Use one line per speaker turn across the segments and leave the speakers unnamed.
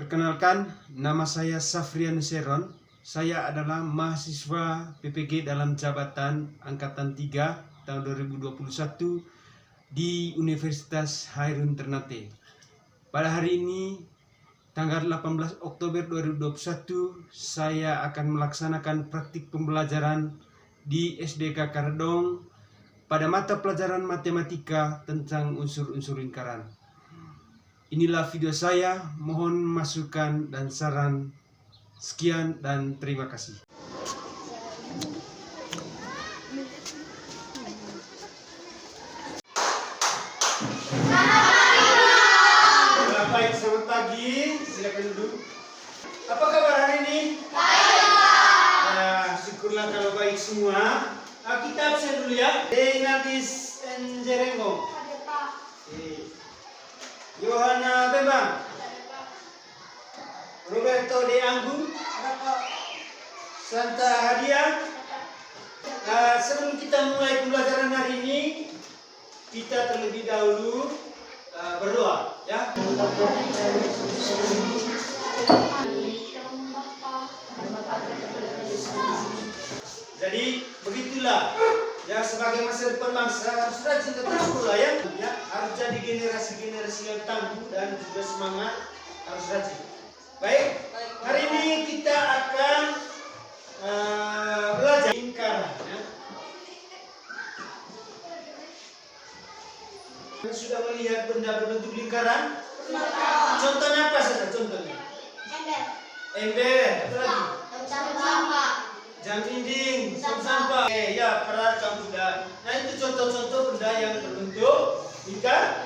Perkenalkan, nama saya Safrian Seron. Saya adalah mahasiswa PPG dalam jabatan Angkatan 3 tahun 2021 di Universitas Hairun Ternate. Pada hari ini, tanggal 18 Oktober 2021, saya akan melaksanakan praktik pembelajaran di SDK Karedong pada mata pelajaran matematika tentang unsur-unsur lingkaran. Inilah video saya, mohon masukan dan saran. Sekian dan terima kasih. Baik, selamat pagi. Silakan duduk. Apa kabar hari ini? Baik. Syukurlah kalau baik semua. Kita absen dulu ya. Denatis Enjerengo. Yohana Bembang. Roberto De Anggun. Santa Hadia. Sebelum kita mulai pembelajaran hari ini, kita terlebih dahulu berdoa, ya. Jadi begitulah, ya, sebagai masa depan bangsa harus rajin tetap sekolah, ya, harus jadi generasi-generasi yang tangguh dan juga semangat, harus rajin. Baik, hari ini kita akan belajar lingkaran, ya. Sudah melihat benda berbentuk lingkaran? Contohnya apa saja? Contohnya? Ember. Apa lagi? Jam dinding, sampah. Ya, pernah kamu sudah. Nah, itu contoh-contoh benda yang berbentuk lingkaran.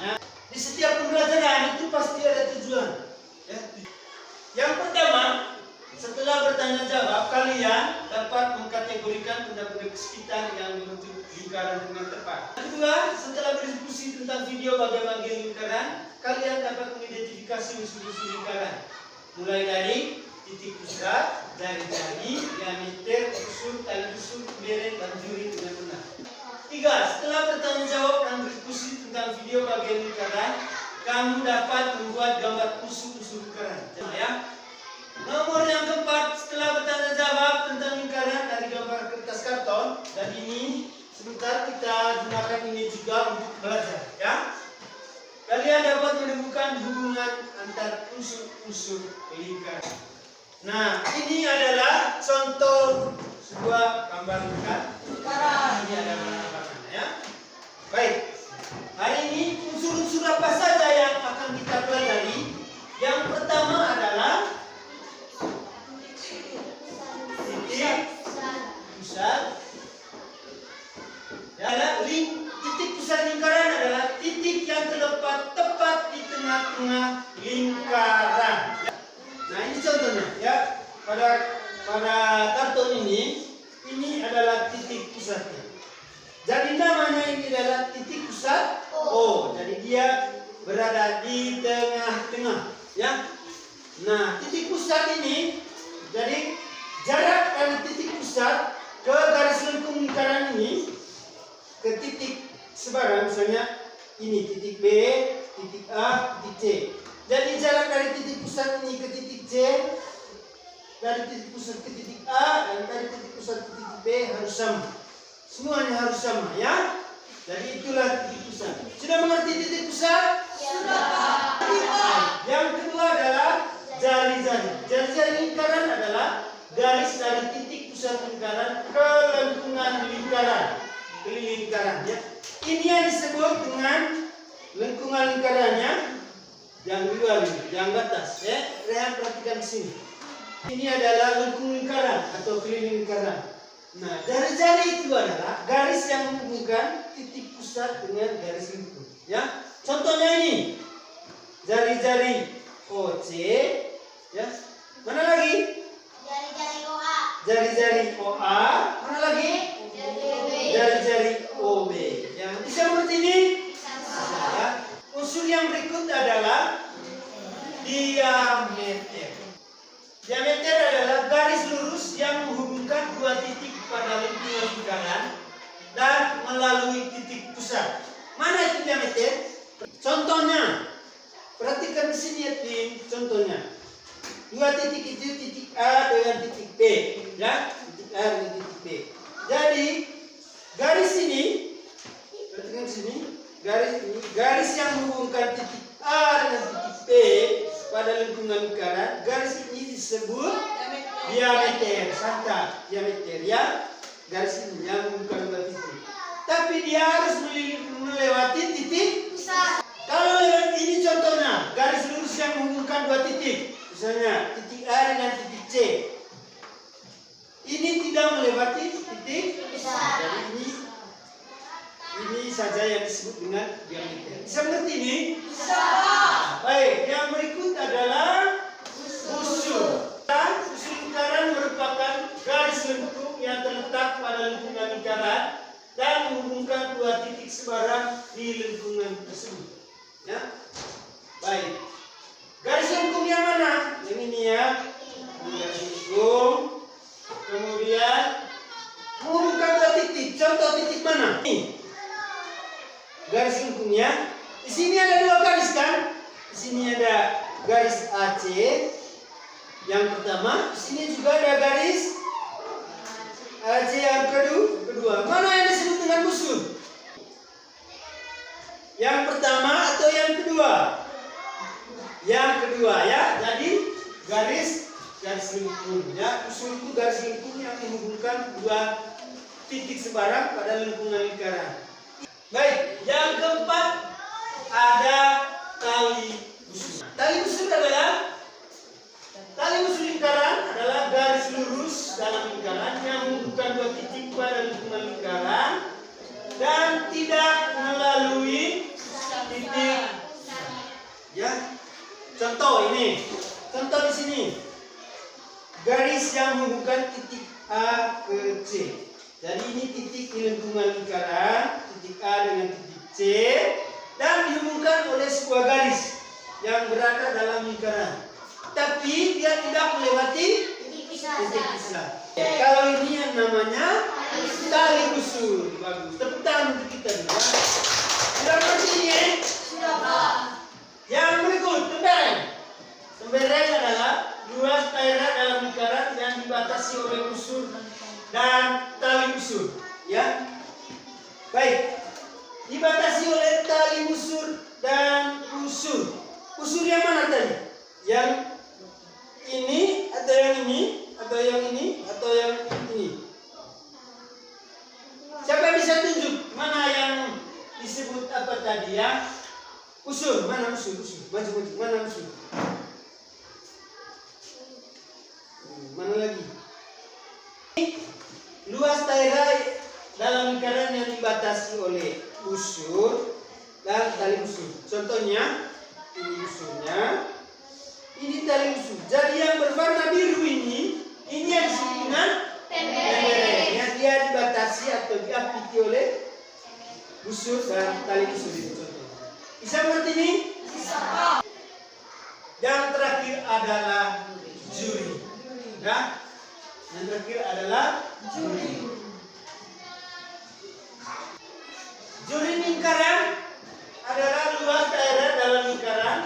Ya. Di setiap pembelajaran itu pasti ada tujuan. Ya. Yang pertama, setelah bertanya jawab, kalian dapat mengkategorikan benda-benda sekitar yang berbentuk lingkaran dengan tepat. Yang kedua, setelah berdiskusi tentang video bagian-bagian lingkaran, kalian dapat mengidentifikasi unsur-unsur lingkaran. Mulai dari titik pusat, jari-jari, diameter, unsur, tali unsur, lereng, dan juri dengan benar. Tiga, setelah bertanya jawab dan berdiskusi tentang video bagian lingkaran, kamu dapat membuat gambar unsur-unsur lingkaran. Ya. Nomor yang keempat, setelah bertanya jawab tentang lingkaran dari gambar kertas karton, dan ini sebentar kita gunakan ini juga untuk belajar, ya. Kalian dapat menemukan hubungan antar unsur-unsur lingkaran. Nah, ini adalah contoh sebuah gambar lingkaran. Ini adalah gambarnya, ya. Baik. Hari ini unsur-unsur apa saja yang akan kita pelajari? Yang pertama adalah titik pusat. Titik pusat lingkaran adalah titik yang terletak tepat di tengah-tengah lingkaran. Nah, ini contohnya, ya. Pada karton ini adalah titik pusatnya. Jadi namanya ini adalah titik pusat O. Jadi dia berada di tengah-tengah, ya. Nah, titik pusat ini, jadi jarak dari titik pusat ke garis lengkung lingkaran ini, ke titik sebarang, misalnya ini titik B, titik A, titik C. Jadi jarak dari titik pusat ini ke titik C, dari titik pusat ke titik A, dan dari titik pusat ke titik B harus sama. Semuanya harus sama, ya. Jadi itulah titik pusat. Sudah mengerti titik pusat? Sudah. Yang kedua adalah jari-jari. Jari-jari lingkaran adalah garis dari titik pusat lingkaran ke lengkungan lingkaran, keliling lingkaran, ya. Ini yang disebut dengan lengkungan lingkarannya. Yang luar ini, yang atas, ya. Rehan perhatikan di sini. Ini adalah lengkung lingkaran atau keliling lingkaran. Nah, jari-jari itu adalah garis yang menghubungkan titik pusat dengan garis lengkung, ya. Contohnya ini, jari-jari OC, ya. Mana lagi? Jari-jari OA. Mana lagi? Jari-jari OB. Yang bisa mengerti ini? Ya. Unsur yang berikut adalah diameter. Diameter adalah garis lurus yang menghubungkan dua titik pada lingkungan lingkaran dan melalui titik pusat. Mana itu diameter? Contohnya, Perhatikan di sini Edwin, contohnya. Dua titik itu titik A dengan titik B, ya, titik A dengan titik B. Jadi garis ini, perhatikan di sini, garis yang menghubungkan titik A dengan titik B pada lingkungan lingkaran, garis ini disebut diameter, sangka diameter, ya. Garis ini yang menghubungkan dua titik. Tapi dia harus melewati titik. Kalau lewat ini contohnya, garis lurus yang menghubungkan dua titik. Misalnya titik A dengan titik C. Ini tidak melewati titik. Jadi ini saja yang disebut dengan diameter. Bisa mengerti ini?
Bisa.
Baik, yang berikut adalah busur. Busur lingkaran merupakan garis lengkung yang terletak pada lingkungan lingkaran dan menghubungkan dua titik sebarang di lingkungan tersebut. Ya, baik. Garis lengkung yang mana? Yang ini ya. Garis lengkung. Kemudian menghubungkan dua titik. Contoh titik mana? Ini. Garis lengkungnya. Di sini ada dua garis kan? Di sini ada garis AC yang pertama. Di sini juga ada garis AC yang kedua. Mana yang disebut dengan busur? Yang pertama atau yang kedua? Yang kedua, ya. Jadi garis lengkung, ya. Busur itu garis lengkung yang menghubungkan dua titik sebarang pada lingkungan lingkaran. Baik, yang keempat ada tali busur. Tali busur lingkaran adalah garis lurus dalam lingkaran yang menghubungkan dua titik pada lingkungan lingkaran dan tidak melalui titik. Ya, contoh ini, contoh di sini, garis yang menghubungkan titik A ke C. Jadi ini titik di lingkungan lingkaran, titik A dengan titik C, dan dihubungkan oleh sebuah garis yang berada dalam lingkaran. Tapi dia tidak melewati titik pisah. Kalau ini yang namanya tali busur. Bagus. Tepuk tangan untuk kita. Sudah ngerti ini?
Sudah, Pak.
Yang berikut, tembereng. Tembereng adalah luas daerah dalam lingkaran yang dibatasi oleh busur dan tali busur. Ya. Baik. Dibatasi oleh tali busur dan busur. Busur yang mana tadi? Yang ini atau yang ini atau yang ini atau yang ini? Siapa bisa tunjuk mana yang disebut apa tadi ya? Busur, mana busur? Maju, mana busur? Mana lagi? Luas daerah dalam lingkaran yang dibatasi oleh busur dan tali busur. Contohnya, ini busurnya, ini tali busur. Jadi yang berwarna biru ini yang disebut dengan tembereng. Yang dia dibatasi atau diapiti oleh busur dan tali busur itu contoh. Bisa mengerti ini?
Bisa.
Yang terakhir adalah juri. Ya? Yang terakhir adalah juri. Juri lingkaran adalah luas daerah dalam lingkaran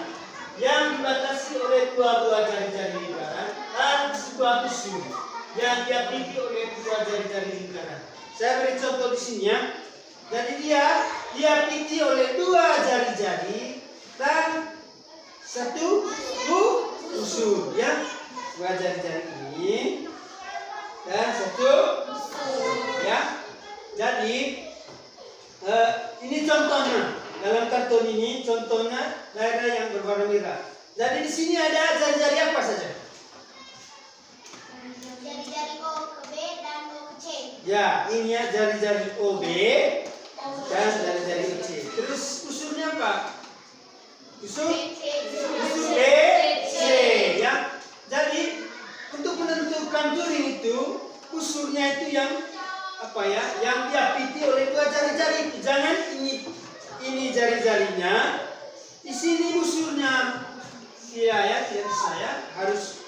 yang dibatasi oleh dua buah jari-jari lingkaran dan sebuah busur yang diapiti oleh dua jari-jari lingkaran. Saya beri contoh di sini ya. Jadi dia diapiti oleh dua jari-jari dan satu busur ya. Dua jari-jari ini dan satu ya. Jadi ini contohnya dalam kartun ini, contohnya daerah yang berwarna merah. Jadi di sini ada jari-jari apa saja?
Jari-jari O ke B dan O ke C.
Ya, ini ya jari-jari OB dan jari-jari C. Terus busurnya apa? Busur B, C ya. Jadi untuk menentukan juri itu, busurnya itu yang apa ya? Yang diapiti oleh dua jari-jari itu. Jangan ini jari-jarinya, di sini busurnya. Iya ya, tidak bisa ya. Harus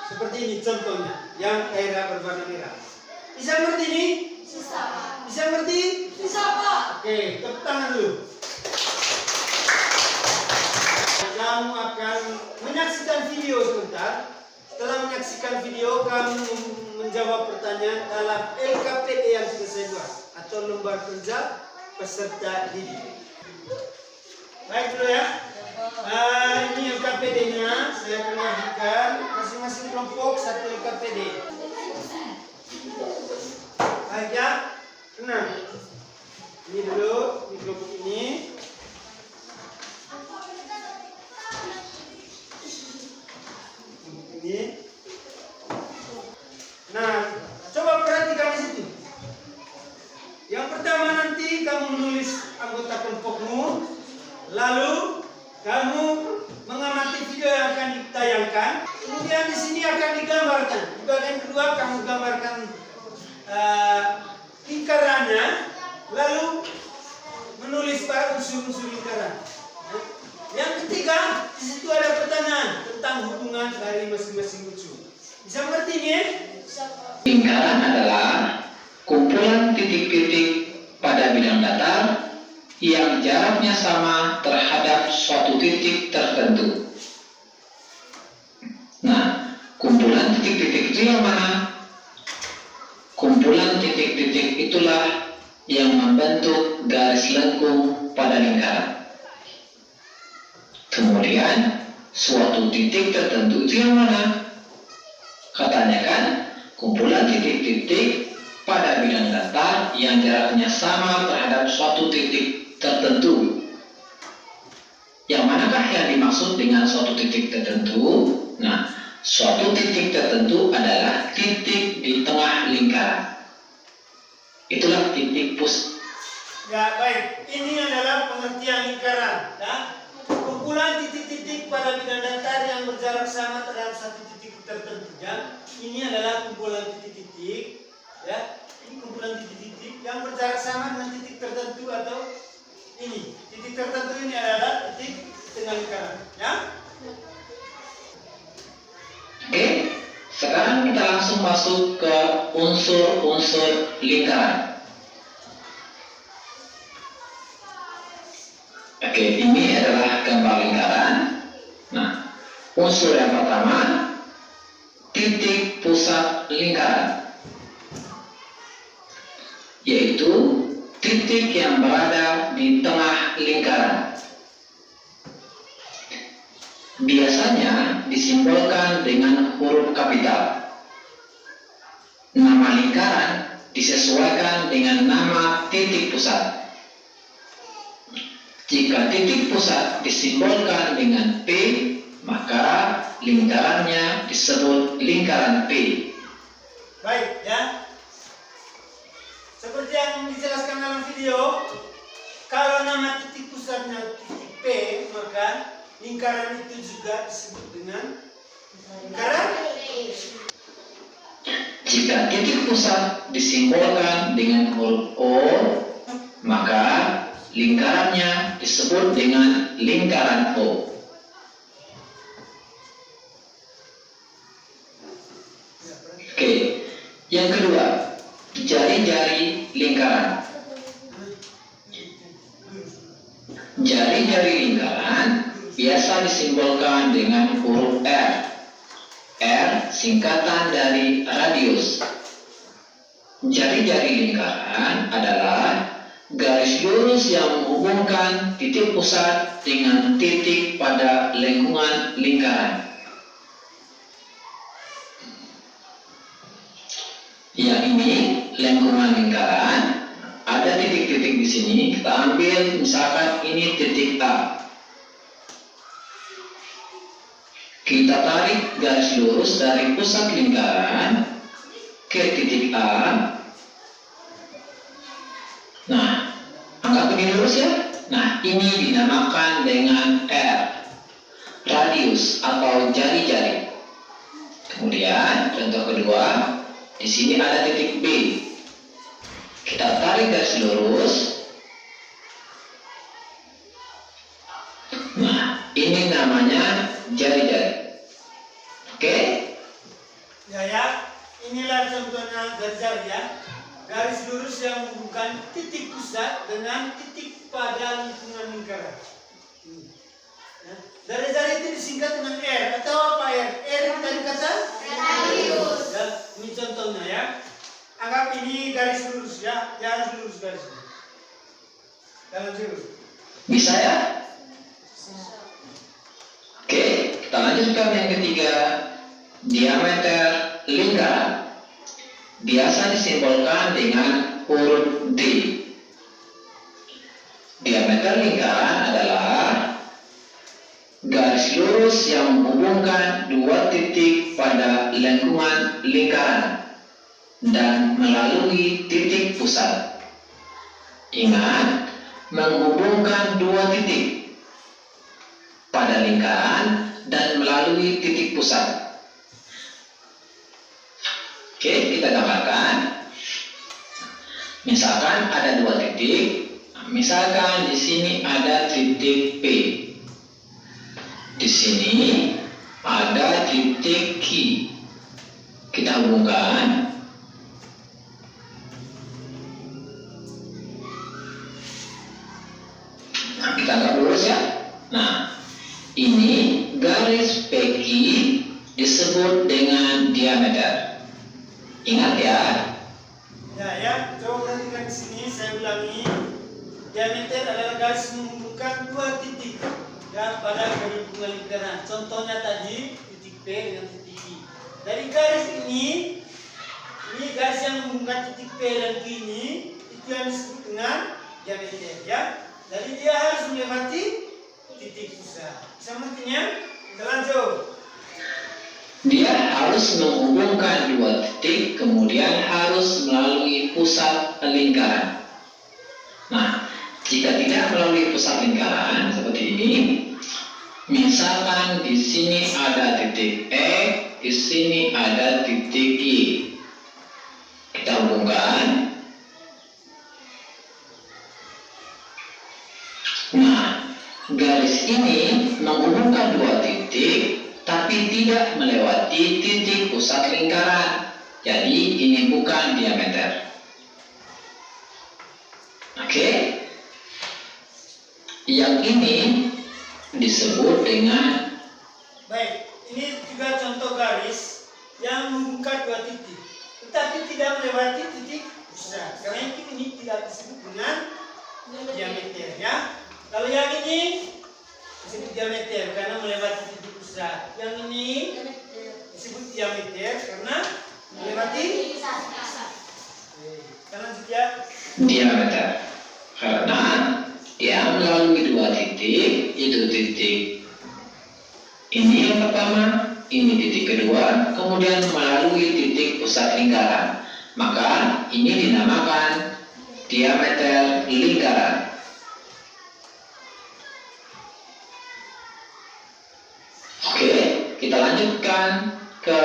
seperti ini contohnya, yang daerah berwarna merah. Bisa ngerti ini?
Bisa.
Bisa ngerti?
Bisa, Pak.
Oke, tepuk tangan dulu. kamu akan menyaksikan video sebentar. Setelah menyaksikan video, kamu menjawab pertanyaan dalam LKPD yang sudah saya buat atau lembar kerja peserta didik. Baik dulu ya. Ini LKPD-nya, saya akan bagikan masing-masing kelompok satu LKPD. Baik ya, tenang. Ini dulu, ini kelompok ini. Ini. Nah, coba perhatikan di situ. Yang pertama nanti kamu menulis anggota kelompokmu, lalu kamu mengamati video yang akan ditayangkan. Kemudian di sini akan digambarkan. Di bagian kedua kamu gambarkan lingkarannya, lalu menulis unsur-unsur lingkaran. Yang ketiga, di situ ada pertanyaan tentang hubungan dari masing-masing unsur. Bisa mengerti ini?
Lingkaran adalah kumpulan titik-titik pada bidang datar yang jaraknya sama terhadap suatu titik tertentu. Nah, kumpulan titik-titik itu yang mana? Kumpulan titik-titik itulah yang membentuk garis lengkung pada lingkaran. Kemudian, suatu titik tertentu itu yang mana? Katanya kan, kumpulan titik-titik pada bidang datar yang jaraknya sama terhadap suatu titik tertentu. Yang manakah yang dimaksud dengan suatu titik tertentu? Nah, suatu titik tertentu adalah titik di tengah lingkaran. Itulah titik pusat.
Ya, baik. Ini adalah pengertian lingkaran. Ya. Kumpulan titik-titik pada bidang datar yang berjarak sama terhadap satu titik tertentu. Ya. Ini adalah kumpulan titik-titik. Ya. Ini kumpulan titik-titik yang berjarak sama dengan titik tertentu atau ini. Titik tertentu ini adalah titik tengah lingkaran. Ya.
Oke, sekarang kita langsung masuk ke unsur-unsur lingkaran. Oke, ini adalah gambar lingkaran. Nah, unsur yang pertama, titik pusat lingkaran, yaitu titik yang berada di tengah lingkaran. Biasanya disimbolkan dengan huruf kapital. Nama lingkaran disesuaikan dengan nama titik pusat. Jika titik pusat disimbolkan dengan P, maka lingkarannya disebut lingkaran P.
Baik, ya. Seperti yang dijelaskan dalam video, kalau nama titik pusatnya titik P, maka lingkaran itu juga disebut dengan lingkaran.
Jika titik pusat disimbolkan dengan huruf O, maka lingkarannya disebut dengan lingkaran O. Oke, yang kedua, jari-jari lingkaran. Jari-jari lingkaran biasa disimbolkan dengan huruf R. R singkatan dari radius. Jari-jari lingkaran adalah garis lurus yang menghubungkan titik pusat dengan titik pada lengkungan lingkaran. Yang ini lengkungan lingkaran, ada titik-titik di sini. Kita ambil misalkan ini titik A. Kita tarik garis lurus dari pusat lingkaran ke titik A. Nah, angka ini lurus ya. Nah, ini dinamakan dengan R, radius atau jari-jari. Kemudian contoh kedua, di sini ada titik B. Kita tarik garis lurus. Nah, ini namanya jari-jari. Oke?
Ya, inilah contohnya garis ya. Garis lurus yang menghubungkan titik pusat dengan titik pada lingkungan lingkaran. Ya. Jari-jari itu disingkat dengan R atau apa R? R yang tadi kata?
Radius.
Ya, ini contohnya ya. Anggap ini garis lurus ya, jangan lurus garis. Jalan lurus.
Bisa ya? Oke, kita lanjutkan yang ketiga. Diameter lingkaran biasa disimbolkan dengan huruf D. Diameter lingkaran adalah garis lurus yang menghubungkan dua titik pada lengkungan lingkaran dan melalui titik pusat. Ingat, menghubungkan dua titik pada lingkaran dan melalui titik pusat. Oke, kita gambarkan. Misalkan ada dua titik. Misalkan di sini ada titik P. Di sini ada titik Q. Kita hubungkan. Nah, kita anggap lurus ya. Nah, ini garis PQ disebut dengan diameter. Ingat ya.
Ya, coba perhatikan di sini, saya ulangi. Diameter adalah garis menghubungkan dua titik ya pada hubungan lingkaran. Contohnya tadi titik P dengan titik I. Dari garis ini garis yang menghubungkan titik P dan Q ini itu yang disebut dengan diameter ya. Jadi dia harus melewati titik pusat. Bisa mengertinya? Kita lanjut.
Dia harus menghubungkan dua titik, kemudian harus melalui pusat lingkaran. Nah, jika tidak melalui pusat lingkaran seperti ini, misalkan di sini ada titik E, di sini ada titik I. Kita hubungkan. Nah, garis ini menghubungkan dua titik tapi tidak melewati titik pusat lingkaran. Jadi ini bukan diameter. Oke. Yang ini disebut dengan
Baik, ini juga contoh garis yang menghubungkan dua titik, tetapi tidak melewati titik pusat. Karena ini tidak disebut dengan diameter ya. Kalau yang ini disebut diameter karena melewati titik pusat. Yang ini disebut diameter karena melewati. Kita lanjut ya.
diameter karena dia melalui dua titik, itu titik ini yang pertama, ini titik kedua, kemudian melalui titik pusat lingkaran. Maka ini dinamakan diameter lingkaran. Oke, kita lanjutkan ke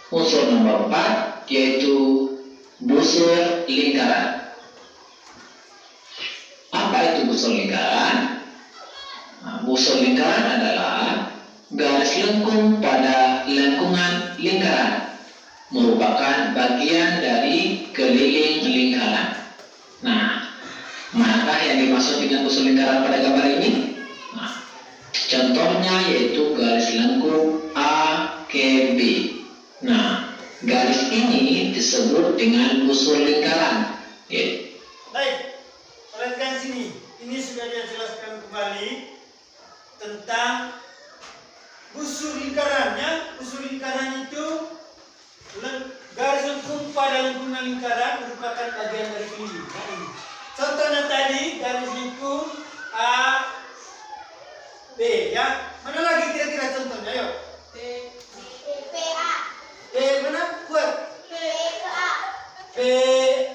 unsur nomor 4, yaitu busur lingkaran. Apa itu busur lingkaran? Nah, busur lingkaran adalah garis lengkung pada lengkungan lingkaran, merupakan bagian dari keliling lingkaran. Nah, manakah yang dimaksud dengan busur lingkaran pada gambar ini? Nah, contohnya yaitu garis lengkung AKB. Nah, garis ini disebut dengan busur lingkaran. Ya.
Baik, perhatikan sini. Ini sudah dijelaskan kembali tentang busur lingkarannya. Busur lingkaran itu garis lengkung pada lengkungan lingkaran merupakan bagian dari keliling. Nah, ini. Contohnya tadi garis lengkung A B ya. Mana lagi kira-kira contohnya? Ayo.
PA.
B mana? Kuat.
PA.
B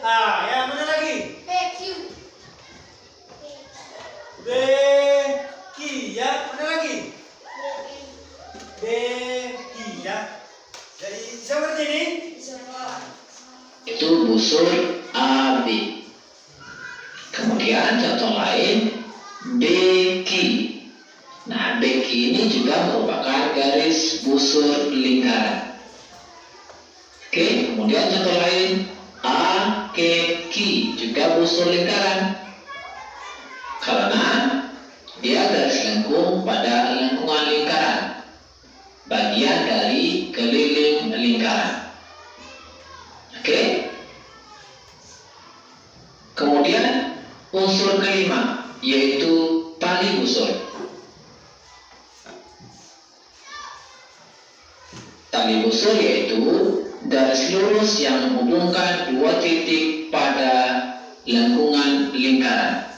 A ya. Mana lagi?
PQ.
B Q ya. Mana lagi? B Q ya. Jadi seperti ini.
Itu busur AB. Kemudian contoh lain BQ. Nah, BQ ini juga merupakan garis busur lingkaran. Oke, kemudian contoh lain AKQ juga busur lingkaran. Karena dia garis lengkung pada lengkungan lingkaran, bagian dari keliling lingkaran. Oke. Kemudian unsur kelima yaitu tali busur. Tali busur yaitu garis lurus yang menghubungkan dua titik pada lengkungan lingkaran.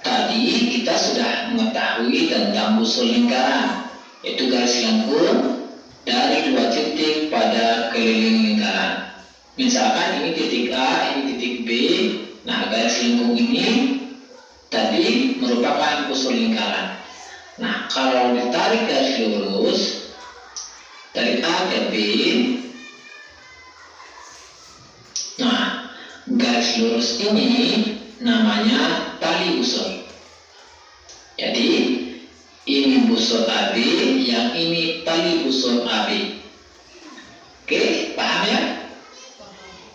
Tadi kita sudah mengetahui tentang busur lingkaran, yaitu garis lengkung dari dua titik pada keliling lingkaran. Misalkan ini titik A, ini titik B. Nah, garis lengkung ini tadi merupakan busur lingkaran. Nah, kalau ditarik garis lurus dari A ke B, nah, garis lurus ini namanya tali busur. Jadi, ini busur AB, yang ini tali busur AB. Oke, paham ya?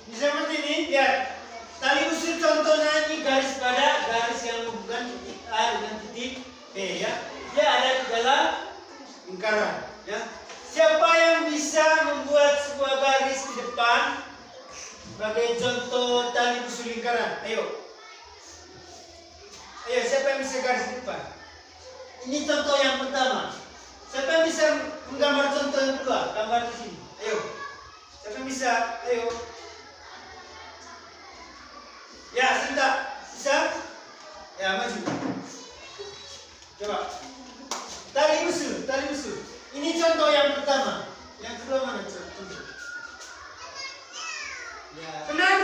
Seperti ini, ya. Tali busur contohnya ini garis pada garis yang menghubungkan titik A dengan titik B, ya. Dia ada di dalam lingkaran, ya. Siapa yang bisa membuat sebuah garis di depan sebagai contoh tali busur lingkaran? Ayo. Ayo, siapa yang bisa garis di depan? Ini contoh yang pertama. Siapa yang bisa menggambar contoh yang kedua? Gambar di sini. Ayo. Siapa yang bisa? Ayo. Ya, sudah. Bisa? Ya, maju. Coba. Tali busur, tali busur. Ini contoh yang pertama. Yang kedua mana contoh? Ya. Benar?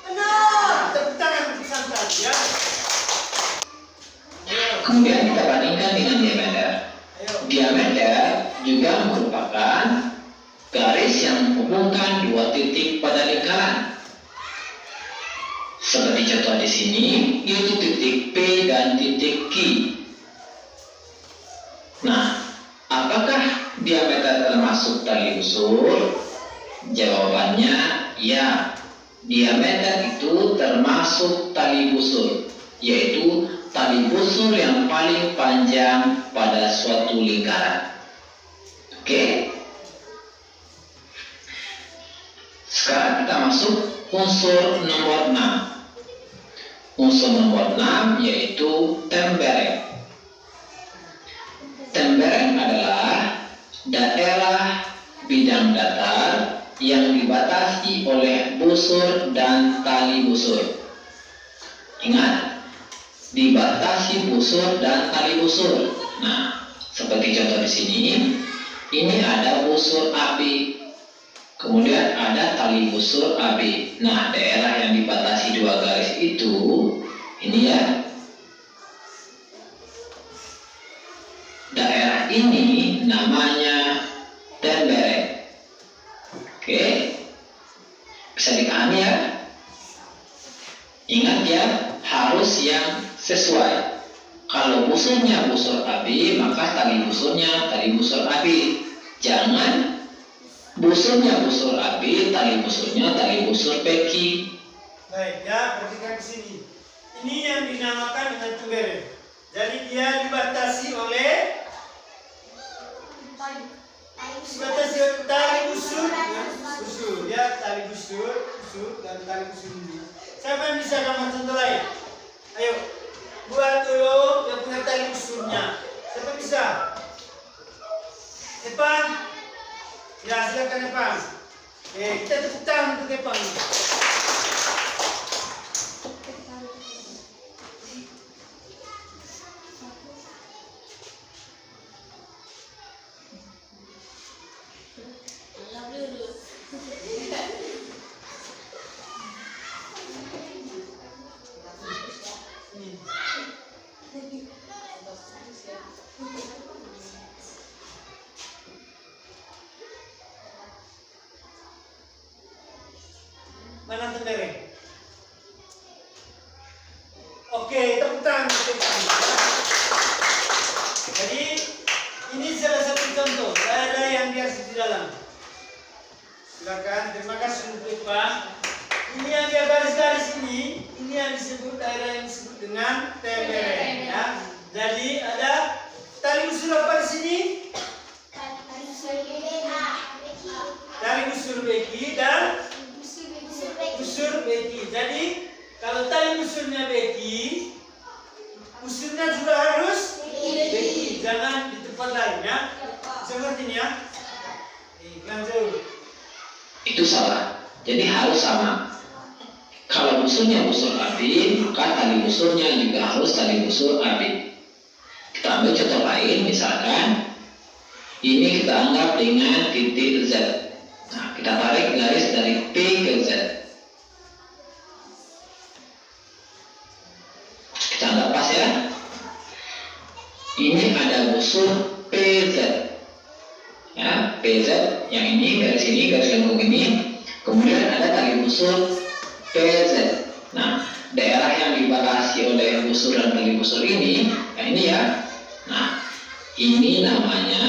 Benar. Tepuk tangan untuk santai, ya. Ayo.
Kemudian kita bandingkan dengan diameter.
Ayo.
Diameter juga merupakan garis yang menghubungkan dua titik pada lingkaran. Seperti contoh di sini, yaitu titik P dan titik Q. Nah, apakah diameter termasuk tali busur? Jawabannya ya. Diameter itu termasuk tali busur, yaitu tali busur yang paling panjang pada suatu lingkaran. Oke. Sekarang kita masuk unsur nomor 6. Unsur nomor 6 yaitu tembereng. Tembereng adalah daerah bidang datar yang dibatasi oleh busur dan tali busur. Ingat, dibatasi busur dan tali busur. Nah, seperti contoh di sini, ini ada busur AB, kemudian ada tali busur AB. Nah, daerah yang dibatasi dua garis itu, ini ya. Daerah ini namanya tembereng. Oke, bisa dipahami ya. Ingat ya, harus yang sesuai. Kalau busurnya busur AB, maka tali busurnya tali busur AB. Jangan busurnya busur AB, tali busurnya tali busur PQ.
Baik, ya, perhatikan di sini. Ini yang dinamakan dengan tembereng. Jadi dia dibatasi oleh tali busur, ya, tali busur dan tali busur ini. Siapa yang bisa gambar contoh lain? Ayo, buat dulu yang punya tali busurnya. Siapa bisa? Epan? Ya, silakan Epan. Kita tepuk tangan untuk Epan. Mana tembereng? Oke, tepuk tangan untuk Epan. Jadi ini salah satu contoh daerah yang dia di dalam. Silakan, terima kasih untuk Epan. Ini yang dia garis-garis ini yang disebut daerah yang disebut dengan tembereng ya. Jadi ada tali usul apa di sini? Tali usul beki dan usul beki. Jadi kalau tali usulnya beki, usulnya juga harus beki. Jangan di tempat lain ya. Seperti ini ya. Lanjut.
Itu salah. Jadi harus sama. Kalau busurnya busur AB, maka tali busurnya juga harus tali busur AB. Kita ambil contoh lain, misalkan ini kita anggap dengan titik Z. Nah, kita tarik garis dari P ke Z. Kita anggap pas ya. Ini ada busur PZ. Ya, PZ yang ini garis lengkung ini. Kemudian ada tali busur PZ. Nah, daerah yang dibatasi oleh busur dan tali busur ini, ini ya. Nah, ini namanya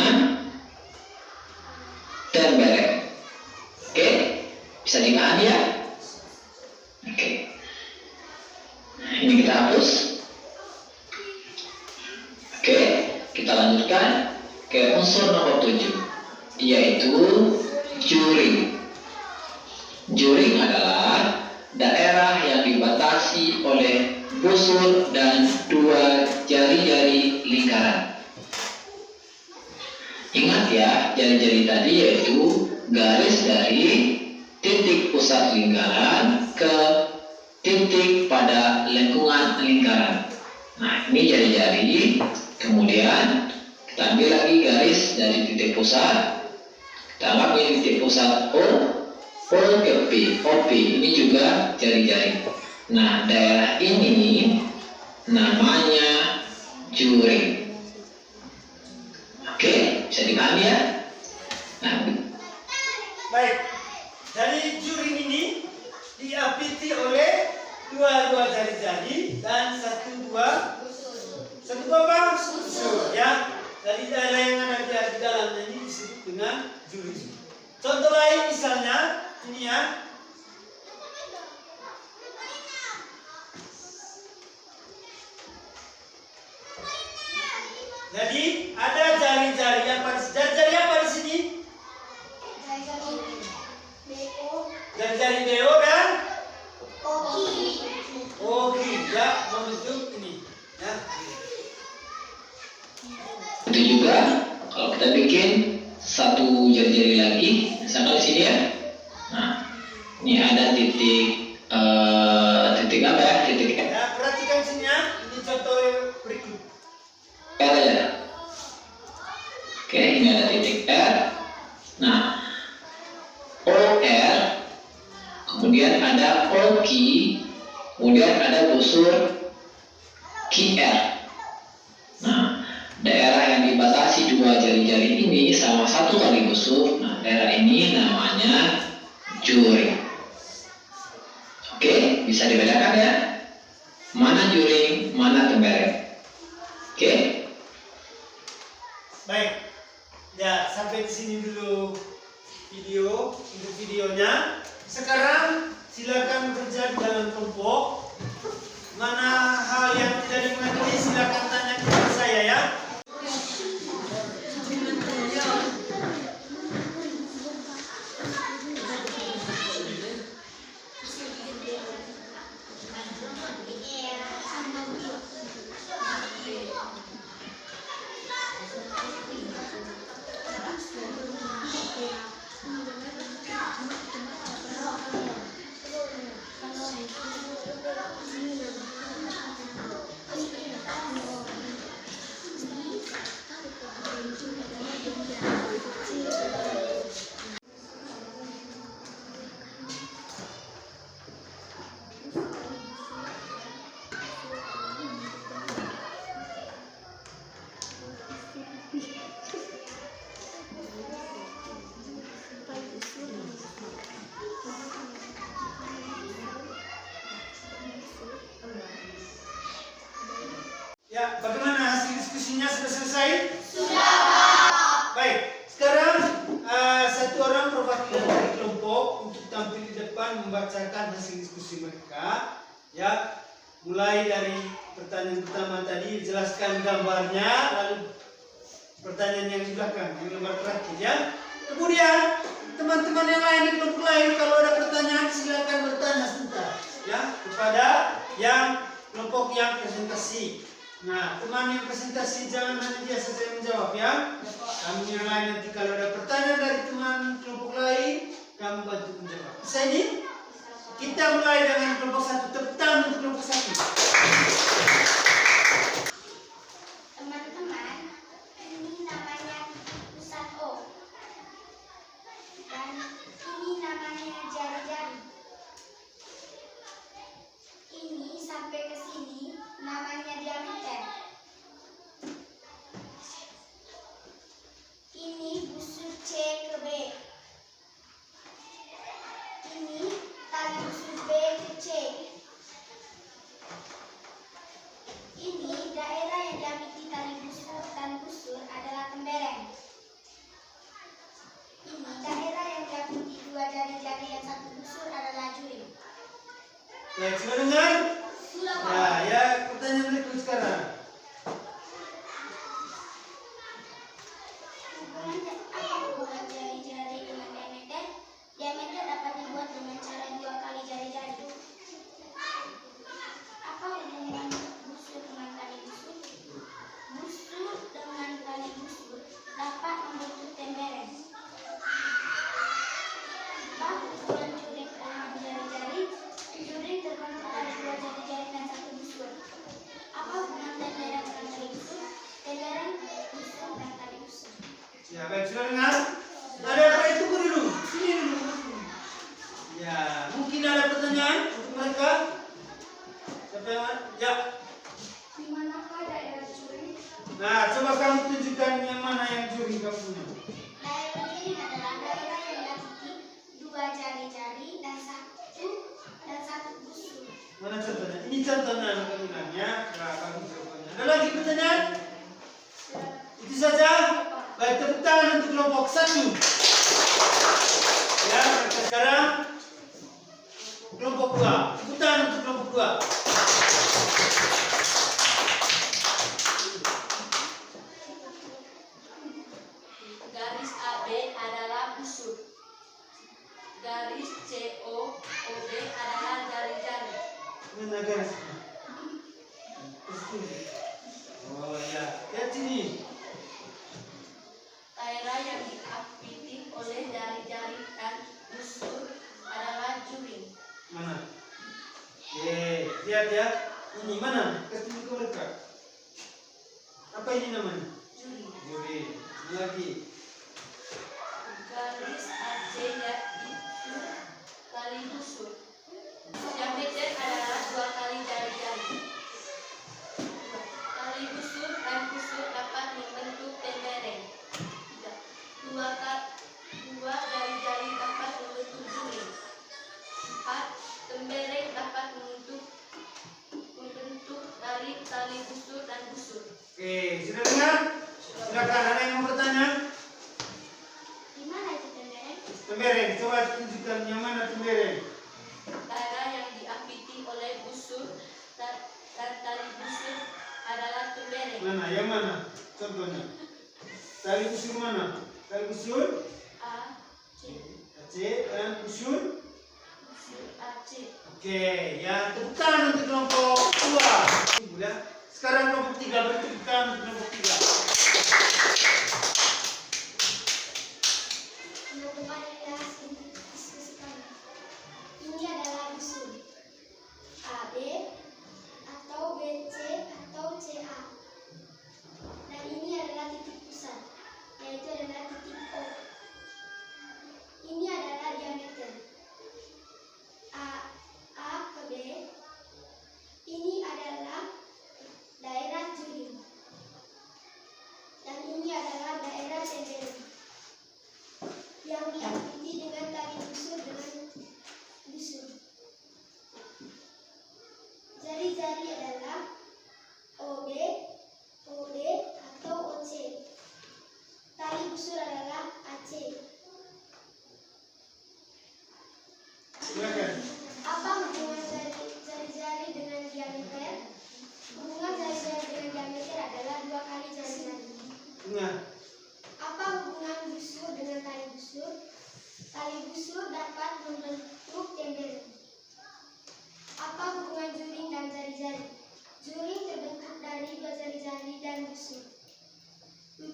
tembereng. Oke, bisa dipahami ya? Oke. Nah, ini kita hapus. Oke, kita lanjutkan ke unsur nomor 7, yaitu juring. Juring adalah daerah yang dibatasi oleh busur dan dua jari-jari lingkaran. Ingat ya, jari-jari tadi yaitu garis dari titik pusat lingkaran ke titik pada lengkungan lingkaran. Nah, ini jari-jari. Kemudian kita ambil lagi garis dari titik pusat. Kita anggap ini titik pusat O ke P, OP ini juga jari-jari. Nah, daerah ini namanya juring. Oke, bisa dipahami ya? Nah,
Baik, dari juring ini diapiti oleh dua jari-jari dan satu dua apa? Busur ya. Dari daerah yang ada di dalamnya ini disebut dengan juring. Contoh lain misalnya ini ya. Jadi ada jari-jari apa di sini? Jari-jari BO dan Oki ya, membentuk ini ya.
itu juga kalau kita bikin satu jari-jari lagi, misalkan di sini ya. Nah, ini ada titik apa ya? Titik R.
Ya, perhatikan sini ya. Ini contoh berikut.
R aja. Oke, ini ada titik R. Nah, OR, kemudian ada OQ, kemudian ada busur QR. Nah, daerah yang dibatasi dua jari-jari ini sama satu tali busur. Nah, daerah ini namanya juring. Oke, bisa dibedakan ya? Mana juring, mana tembereng. Oke?
Baik. Ya, sampai di sini dulu videonya. Sekarang silakan bekerja di dalam kelompok. Mana hal yang tidak dimengerti silakan tanya kepada saya ya. Ya, bagaimana hasil diskusinya sudah selesai?
Sudah.
Baik, sekarang satu orang perwakilan dari kelompok untuk tampil di depan membacakan hasil mulai dari pertanyaan pertama tadi jelaskan gambarnya, lalu pertanyaan yang di belakang, yang lembar terakhir ya. Kemudian teman-teman yang lain di kelompok lain kalau ada pertanyaan silakan bertanya sebentar ya kepada yang kelompok yang presentasi. Nah, teman yang presentasi jangan hanya dia saja yang menjawab ya. Kamu yang lain nanti kalau ada pertanyaan dari teman kelompok lain, kamu bantu menjawab. Bisa ini? Kita mulai dengan kelompok satu. Tepuk tangan untuk kelompok satu.
Teman-teman, ini namanya pusat O. Dan ini namanya jari-jari. Ini sampai ke sini namanya diameter. Ini busur C ke B. Ini tali busur B ke C. Ini daerah yang diamiti tali busur dan busur adalah tembereng. Ini daerah yang diamiti dua jari-jari dan satu busur adalah juring.
Baik, sudah dengar?
Sudah, Pak.
Nah, ya pertanyaan berikut sekarang.
Apa hubungan jari-jari dengan diameter? Diameter dapat dibuat dengan cara 2 kali jari-jari. Apa hubungan busur dengan tali busur? Busur dengan tali busur dapat membentuk tembereng. Apa hubungan juring dengan jari-jari? Juring terbentuk dari 2 jari-jari dan 1 busur. Apa hubungan tembereng dengan tali busur? Tembereng, busur, dan tali busur.
Ya, baik, sudah dengar? Ada apa itu dulu? Sini dulu. Ya, mungkin ada pertanyaan untuk mereka? Siapa yang ada? Ya.
Di manakah daerah juring?
Nah, coba kamu tunjukkan yang mana yang juri kamu punya.
Daerah juring adalah daerah yang diamiti 2 jari-jari dan satu busur.
Mana contohnya? Ini contohnya yang kamu bilang ya. Nah, kamu contohnya. Ada lagi pertanyaan? Itu saja. Baik, tepuk tangan untuk kelompok satu. Ya, mereka sekarang kelompok 2. Tepuk tangan untuk kelompok 2.
Garis AB adalah busur. Garis CO OB adalah jari-jari.
Mana garisnya? Oh ya, lihat sini.
Daerah yang diapiti oleh jari-jari dan busur adalah juring.
Mana? Lihat ya. Ini mana? Kasih tunjuk ke mereka. Apa ini namanya?
Juring.
Juri. Ini lagi.
Garis AC yaitu tali busur. Diameter adalah 2 kali jari-jari. Tali busur dan busur dapat membentuk tembereng. Dua jari-jari dapat membentuk juring. 4. Tembereng dapat membentuk dari tali busur dan busur.
Oke, sudah dengar? Silakan, ada yang mau bertanya?
Di mana itu tembereng?
Tembereng, coba tunjukkan yang mana tembereng.
Daerah yang diapiti oleh busur dan tali busur adalah tembereng.
Mana? Yang mana? Contohnya. Tali busur mana? Tali busur
A, C,
AC dan busur.
busur AC.
Oke, ya tepuk tangan untuk kelompok 2. Ya. Sekarang kelompok 3, beri tepuk tangan untuk kelompok 3.
Untuk kembali ke hasil diskusi kami. Ini adalah busur AB atau BC atau CA. Dan ini adalah titik pusat, yaitu adalah titik O. Ini adalah diameter A ke B. Ini adalah daerah juring. Dan ini adalah daerah tembereng yang diapiti dengan tali busur dengan busur. Jari-jari adalah OB, OD atau OC. Tali busur adalah AC.
Silakan.
Apa hubungan jari-jari dengan diameter? Tali busur dapat membentuk tembeling. Apa hubungan juring dan jari-jari? Juring terbentuk dari dua jari-jari dan busur. 4.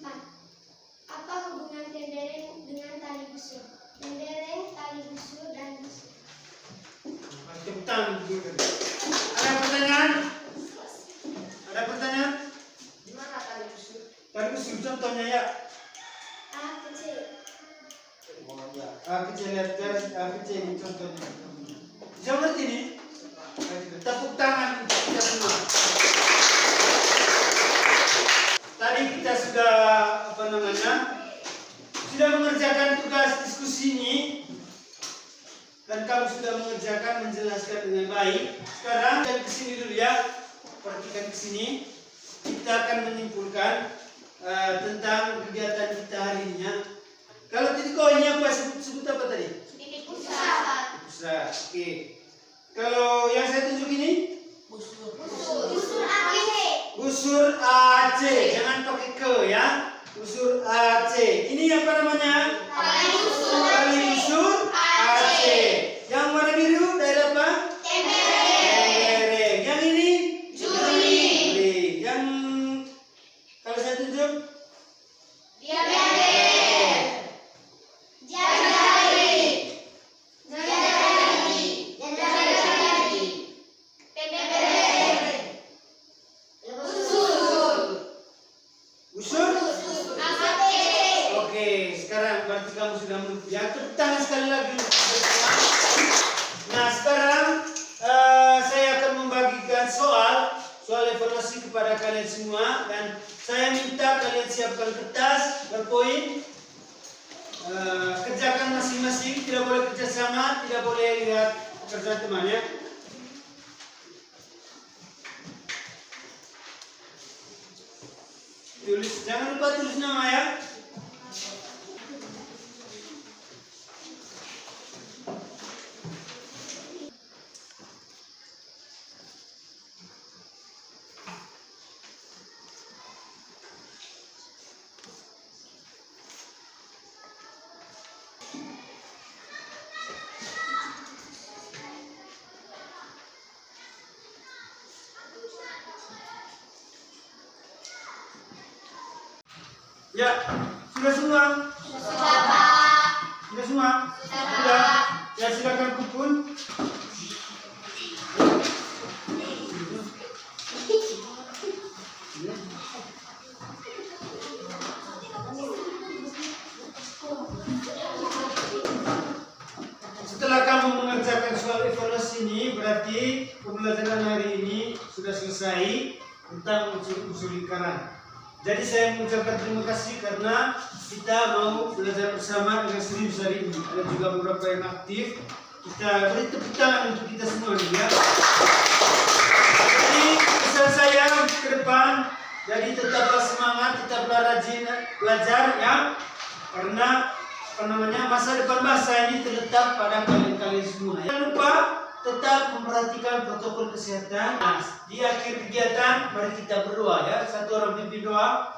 Apa hubungan tembereng dengan tali busur? Tembereng, tali busur, dan busur.
Tepuk tangan dulu. Ada pertanyaan? Ada pertanyaan?
Di mana tali busur?
Tali busur contohnya ya.
A kecil.
Oh ya. A kecil lihat garis A kecil ini contohnya. Bisa ngerti nih? Tepuk tangan untuk kita semua. Tadi kita sudah sudah mengerjakan tugas diskusi ini dan kamu sudah mengerjakan menjelaskan dengan baik. Sekarang kita kesini dulu ya, perhatikan kesini. Kita akan menyimpulkan tentang kegiatan kita hari ini. Kalau titik O ini apa sebut apa tadi?
Titik pusat.
Pusat. Oke. Kalau yang saya tunjuk ini?
Busur AC.
Busur AC, jangan pakai ke ya. Busur AC. Ini apa namanya?
Tali busur
Tali busur AC. Yang warna biru daerah apa? Tembereng. Yang ini? Juring. Yang kalau saya tunjuk? Busur? Oke, sekarang berarti kamu sudah mengerti. Ya, tepuk tangan sekali lagi. Nah, sekarang saya akan membagikan soal evaluasi kepada kalian semua dan saya minta kalian siapkan kertas berpoin. Kerjakan masing-masing, tidak boleh kerja sama, tidak boleh lihat pekerjaan temannya. Tulis, jangan lupa tulis nama ya. Ya, sudah semua? Sudah semua? Sudah. Ya, silakan kumpul. Setelah kamu mengerjakan soal evaluasi ini, berarti pembelajaran hari ini sudah selesai tentang unsur lingkaran. Jadi saya mengucapkan terima kasih karena kita mau belajar bersama dengan serius hari ini. Ada juga beberapa yang aktif. Kita beri tepuk tangan untuk kita semua nih ya. Jadi pesan saya ke depan, jadi tetaplah semangat, tetaplah rajin belajar ya. Karena masa depan bangsa ini terletak pada kalian semua. Jangan lupa tetap memperhatikan protokol kesehatan. Nah, di akhir kegiatan mari kita berdoa ya. Satu orang pimpin doa.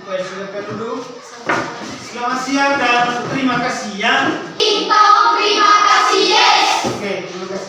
Baik, silakan duduk. Selamat siang dan terima kasih ya.